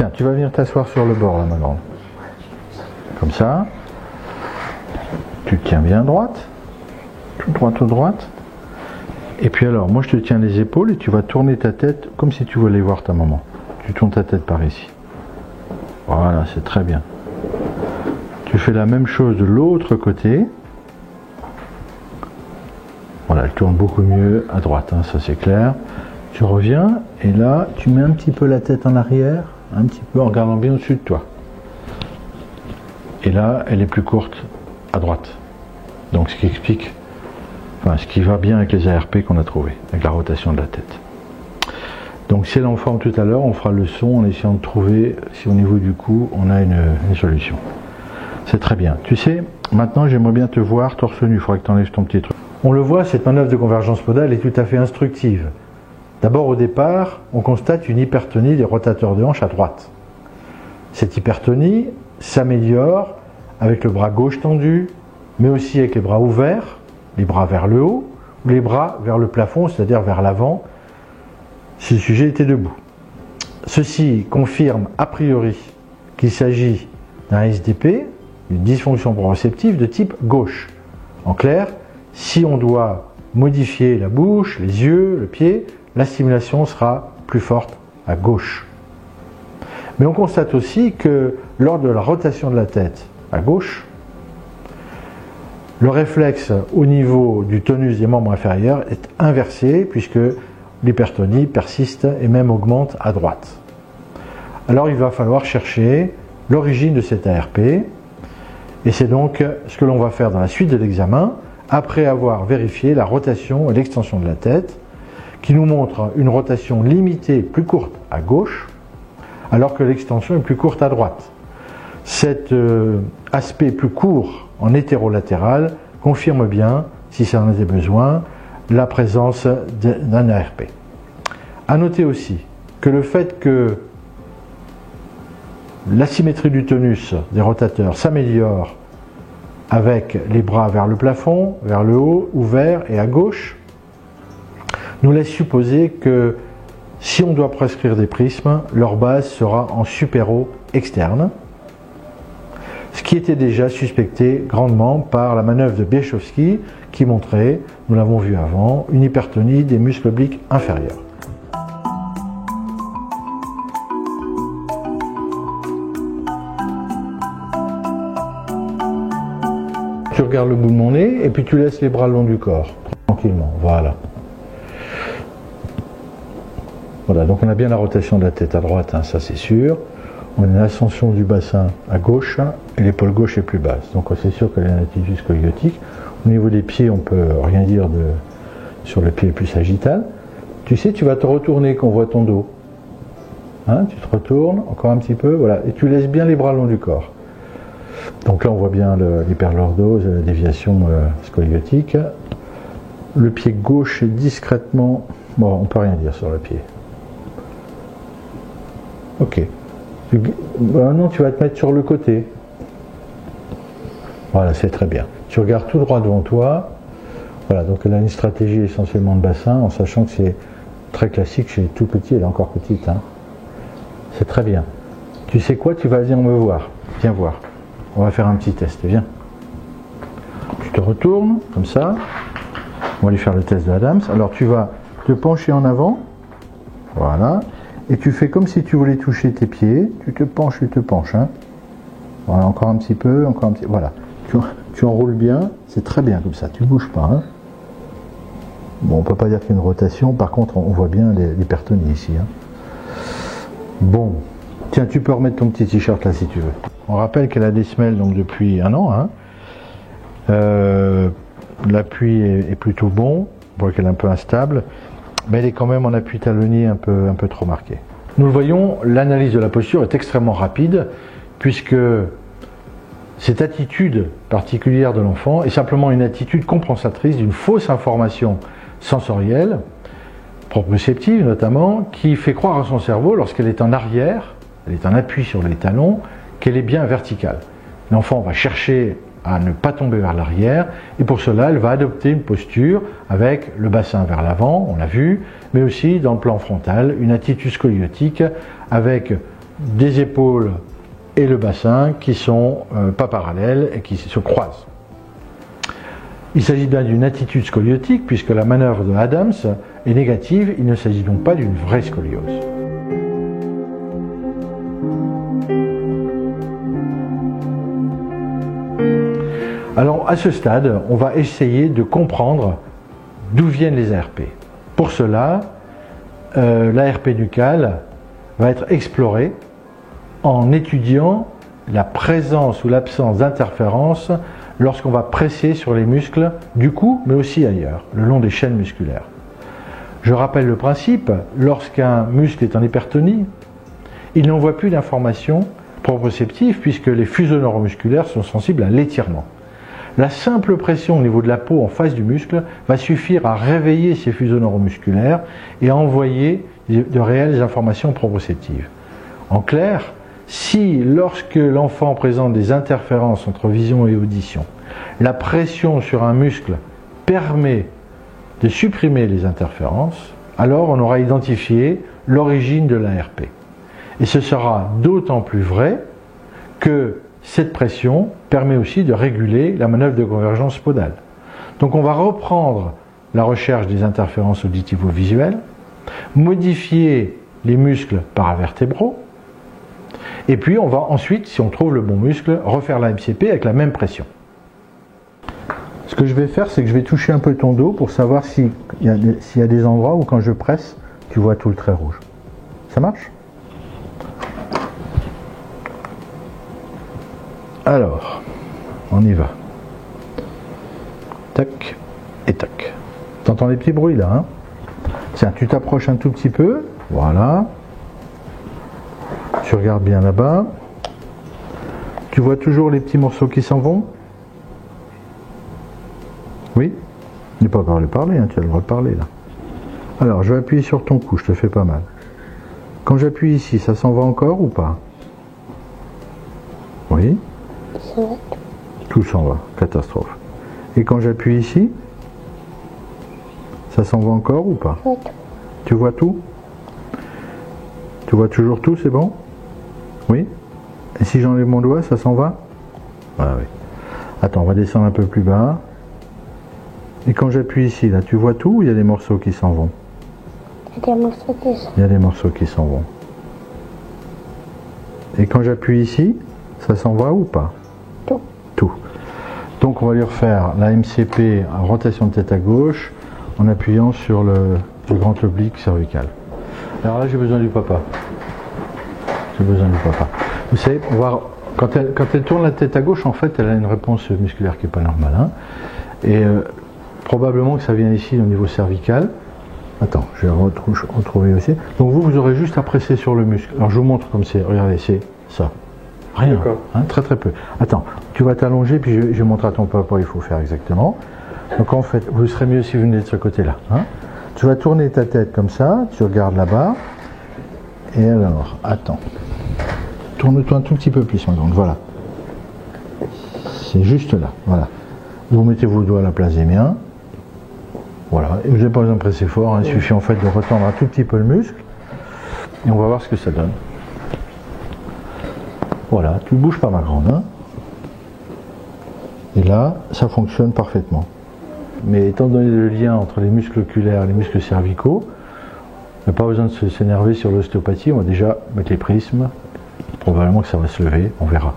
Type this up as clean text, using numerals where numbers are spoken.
Tiens, tu vas venir t'asseoir sur le bord là, ma grande. Comme ça. Tu te tiens bien droite. Tout droite, tout droite. Et puis alors, moi je te tiens les épaules et tu vas tourner ta tête comme si tu voulais voir ta maman. Tu tournes ta tête par ici. Voilà, c'est très bien. Tu fais la même chose de l'autre côté. Voilà, elle tourne beaucoup mieux à droite, hein, ça c'est clair. Tu reviens et là, tu mets un petit peu la tête en arrière, un petit peu en regardant bien au-dessus de toi. Et là, elle est plus courte à droite. Donc ce qui explique, enfin ce qui va bien avec les ARP qu'on a trouvé, avec la rotation de la tête. Donc si elle est en forme tout à l'heure, on fera le son en essayant de trouver si au niveau du cou, on a une solution. C'est très bien. Tu sais, maintenant j'aimerais bien te voir torse nu, il faudrait que tu enlèves ton petit truc. On le voit, cette manœuvre de convergence podale est tout à fait instructive. D'abord au départ, on constate une hypertonie des rotateurs de hanche à droite. Cette hypertonie s'améliore avec le bras gauche tendu, mais aussi avec les bras ouverts, les bras vers le haut, ou les bras vers le plafond, c'est-à-dire vers l'avant, si le sujet était debout. Ceci confirme a priori qu'il s'agit d'un SDP, une dysfonction proprioceptive de type gauche. En clair, si on doit modifier la bouche, les yeux, le pied, la stimulation sera plus forte à gauche. Mais on constate aussi que lors de la rotation de la tête à gauche, le réflexe au niveau du tonus des membres inférieurs est inversé puisque l'hypertonie persiste et même augmente à droite. Alors il va falloir chercher l'origine de cette ARP et c'est donc ce que l'on va faire dans la suite de l'examen après avoir vérifié la rotation et l'extension de la tête qui nous montre une rotation limitée plus courte à gauche alors que l'extension est plus courte à droite. Cet aspect plus court en hétérolatéral confirme bien, si ça en était besoin, la présence d'un ARP. A noter aussi que le fait que l'asymétrie du tonus des rotateurs s'améliore avec les bras vers le plafond, vers le haut, ouverts et à gauche, nous laisse supposer que si on doit prescrire des prismes, leur base sera en supéro externe, ce qui était déjà suspecté grandement par la manœuvre de Bieszczowski qui montrait, nous l'avons vu avant, une hypertonie des muscles obliques inférieurs. Tu regardes le bout de mon nez et puis tu laisses les bras le long du corps, tranquillement, voilà. Voilà, donc on a bien la rotation de la tête à droite, hein, ça c'est sûr. On a l'ascension du bassin à gauche et l'épaule gauche est plus basse. Donc c'est sûr qu'elle a une attitude scoliotique. Au niveau des pieds, on ne peut rien dire sur le pied plus sagittal. Tu sais, tu vas te retourner qu'on voit ton dos. Hein, tu te retournes encore un petit peu, voilà, et tu laisses bien les bras le long du corps. Donc là, on voit bien l'hyperlordose, la déviation scoliotique. Le pied gauche est discrètement... Bon, on ne peut rien dire sur le pied. Ok. Non, tu vas te mettre sur le côté. Voilà, c'est très bien. Tu regardes tout droit devant toi. Voilà, donc elle a une stratégie essentiellement de bassin, en sachant que c'est très classique chez les tout petits, elle est encore petite. Hein. C'est très bien. Tu sais quoi, tu vas venir me voir. Viens voir. On va faire un petit test, viens. Tu te retournes, comme ça. On va aller faire le test de Adams. Alors tu vas te pencher en avant. Voilà. Et tu fais comme si tu voulais toucher tes pieds. Tu te penches. Hein. Voilà, encore un petit peu, encore un petit... Voilà. Tu enroules bien. C'est très bien comme ça. Tu ne bouges pas. Hein. Bon, on ne peut pas dire qu'il y a une rotation. Par contre, on voit bien l'hypertonie ici. Hein. Bon. Tiens, tu peux remettre ton petit t-shirt là si tu veux. On rappelle qu'elle a des semelles donc depuis 1 an. Hein. L'appui est plutôt bon. On voit qu'elle est un peu instable. Mais elle est quand même en appui talonnier un peu trop marqué. Nous le voyons, l'analyse de la posture est extrêmement rapide puisque cette attitude particulière de l'enfant est simplement une attitude compensatrice d'une fausse information sensorielle, proprioceptive notamment, qui fait croire à son cerveau lorsqu'elle est en arrière, elle est en appui sur les talons, qu'elle est bien verticale. L'enfant va chercher à ne pas tomber vers l'arrière et pour cela elle va adopter une posture avec le bassin vers l'avant, on l'a vu, mais aussi dans le plan frontal, une attitude scoliotique avec des épaules et le bassin qui sont pas parallèles et qui se croisent. Il s'agit bien d'une attitude scoliotique puisque la manœuvre de Adams est négative, il ne s'agit donc pas d'une vraie scoliose. Alors à ce stade, on va essayer de comprendre d'où viennent les ARP. Pour cela, l'ARP nucale va être explorée en étudiant la présence ou l'absence d'interférence lorsqu'on va presser sur les muscles du cou, mais aussi ailleurs, le long des chaînes musculaires. Je rappelle le principe, lorsqu'un muscle est en hypertonie, il n'envoie plus d'informations proprioceptives puisque les fuseaux neuromusculaires sont sensibles à l'étirement. La simple pression au niveau de la peau en face du muscle va suffire à réveiller ces fuseaux neuromusculaires et à envoyer de réelles informations proprioceptives. En clair, si lorsque l'enfant présente des interférences entre vision et audition, la pression sur un muscle permet de supprimer les interférences, alors on aura identifié l'origine de l'ARP. Et ce sera d'autant plus vrai que cette pression permet aussi de réguler la manœuvre de convergence podale. Donc on va reprendre la recherche des interférences auditivo-visuelles, modifier les muscles paravertébraux, et puis on va ensuite, si on trouve le bon muscle, refaire la MCP avec la même pression. Ce que je vais faire, c'est que je vais toucher un peu ton dos pour savoir s'il y a des endroits où quand je presse, tu vois tout le trait rouge. Ça marche ? Alors, on y va. Tac et tac. T'entends les petits bruits là, hein? Tiens, tu t'approches un tout petit peu. Voilà. Tu regardes bien là-bas. Tu vois toujours les petits morceaux qui s'en vont? Oui? Il n'est pas encore le parler, hein, tu as le droit de parler là. Alors, je vais appuyer sur ton cou, je te fais pas mal. Quand j'appuie ici, ça s'en va encore ou pas? Oui? Tout s'en va, catastrophe. Et quand j'appuie ici, ça s'en va encore ou pas? Tu vois tout? Tu vois toujours tout, c'est bon? Oui? Et si j'enlève mon doigt, ça s'en va? Ah oui. Attends, on va descendre un peu plus bas. Et quand j'appuie ici, là, tu vois tout ou il y a des morceaux qui s'en vont? Il y a des morceaux qui s'en vont. Il y a des morceaux qui s'en vont. Et quand j'appuie ici, ça s'en va ou pas? Tout. Tout. Donc on va lui refaire la MCP en rotation de tête à gauche en appuyant sur le grand oblique cervical. Alors là j'ai besoin du papa. J'ai besoin du papa. Vous savez, on va, quand elle tourne la tête à gauche, en fait elle a une réponse musculaire qui n'est pas normale. Hein, et probablement que ça vient ici au niveau cervical. Attends, je vais retrouver aussi. Donc vous aurez juste à presser sur le muscle. Alors je vous montre comme c'est. Regardez, c'est ça. Rien, hein, très très peu. Attends, tu vas t'allonger puis je montre à ton papa il faut faire exactement. Donc en fait, vous serez mieux si vous venez de ce côté-là. Hein. Tu vas tourner ta tête comme ça, tu regardes là-bas. Et alors, attends. Tourne-toi un tout petit peu plus, ma grande, voilà. C'est juste là, voilà. Vous mettez vos doigts à la place des miens. Voilà, et vous n'avez pas besoin de presser fort, hein. Il suffit en fait de retendre un tout petit peu le muscle. Et on va voir ce que ça donne. Voilà, tu ne bouges pas ma grande. Hein. Et là, ça fonctionne parfaitement. Mais étant donné le lien entre les muscles oculaires et les muscles cervicaux, on n'a pas besoin de s'énerver sur l'ostéopathie, on va déjà mettre les prismes. Probablement que ça va se lever, on verra.